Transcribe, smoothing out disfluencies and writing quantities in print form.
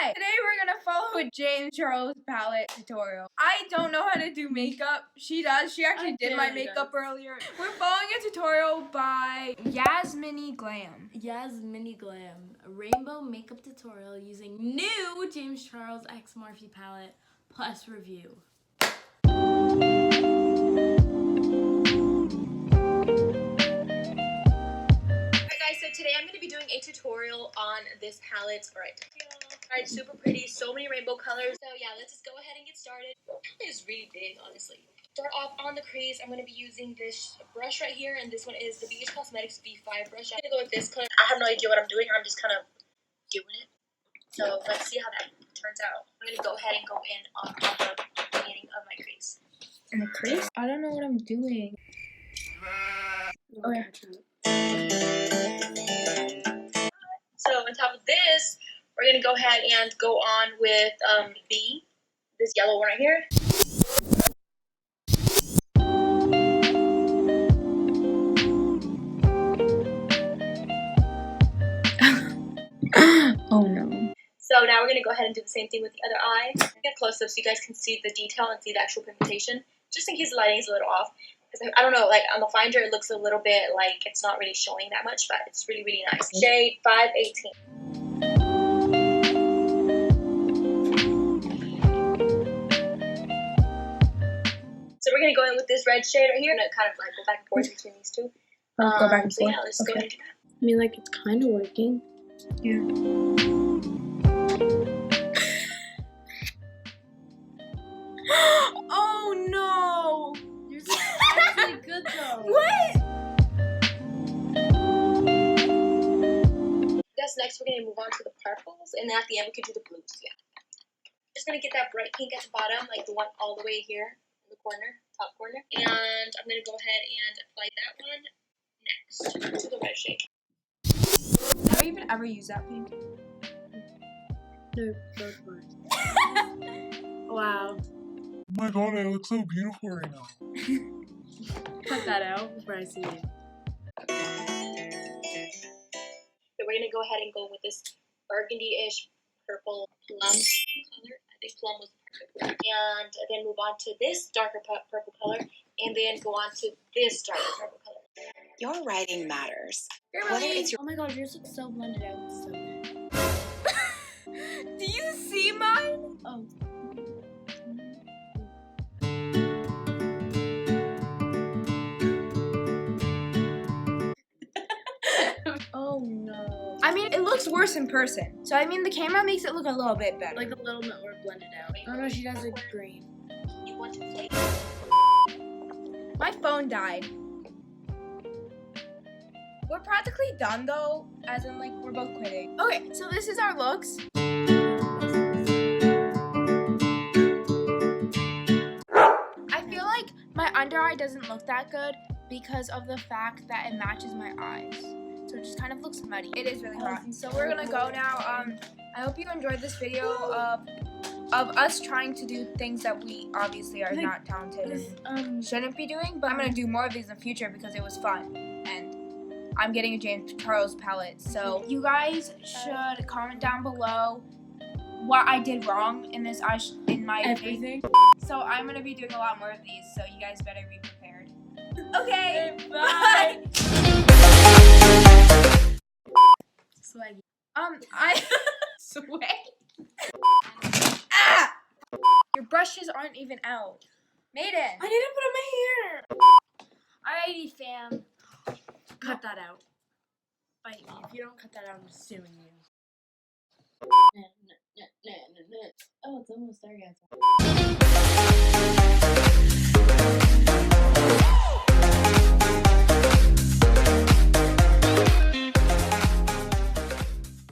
Hi! Today we're gonna follow a James Charles palette tutorial. I don't know how to do makeup. She does. She actually did my makeup earlier. We're following a tutorial by Yasmini Glam. Yasmini Glam, a rainbow makeup tutorial using new James Charles X Morphe palette plus review. So today I'm going to be doing a tutorial on this palette. Alright, super pretty, so many rainbow colors. So yeah, let's just go ahead and get started. The palette is really big, honestly. Start off on the crease. I'm going to be using this brush right here, and this one is the BH Cosmetics V5 brush. I'm going to go with this color. I have no idea what I'm doing. I'm just kind of doing it. So let's see how that turns out. I'm going to go ahead and go in on the beginning of my crease. In the crease? I don't know what I'm doing. Okay. So on top of this, we're going to go ahead and go on with this yellow one right here. Oh no. So now we're going to go ahead and do the same thing with the other eye. Get close up so you guys can see the detail and see the actual pigmentation, just in case the lighting is a little off. Because I don't know, like on the finder it looks a little bit like it's not really showing that much, but it's really, really nice. Shade 518. So we're going to go in with this red shade right here, and kind of like go back and forth between these two. Go back and so forth. Yeah, let's go ahead and do that. I mean, like, it's kind of working. Yeah. Oh no! Yours is actually good though. What? Guess next we're going to move on to the purples, and then at the end we can do the blues. Yeah. Just going to get that bright pink at the bottom, like the one all the way here in the corner, top corner. And I'm going to go ahead and apply that one next to the red shade. Have I even ever used that pink? They're both words. Wow. Oh my god, I look so beautiful right now. Cut that out before I see it. So we're going to go ahead and go with this burgundy-ish purple plum color. I think plum was perfect. And then move on to this darker purple color, and then go on to this darker purple color. Your writing matters. Oh my god, yours looks so blended out. So good. Do you see mine? Oh. Oh no. I mean, it looks worse in person. So I mean, the camera makes it look a little bit better. Like a little bit more blended out. Oh no, she does a green. You want to play? My phone died. We're practically done though, as in like we're both quitting. Okay, so this is our looks. I feel like my under eye doesn't look that good because of the fact that it matches my eyes. So it just kind of looks muddy. It is really hot. So we're gonna go now. I hope you enjoyed this video of us trying to do things that we obviously are not talented and shouldn't be doing. But I'm gonna do more of these in the future because it was fun. And I'm getting a James Charles palette. So you guys should comment down below what I did wrong in this in my Everything. So I'm gonna be doing a lot more of these, so you guys better be prepared. Okay, Bye. Swaggy. I sway. Ah! Your brushes aren't even out. Maiden. I didn't put on my hair. Alrighty, fam. Cut that out. Bite me. If you don't cut that out, I'm suing you. Oh, it's almost there, guys.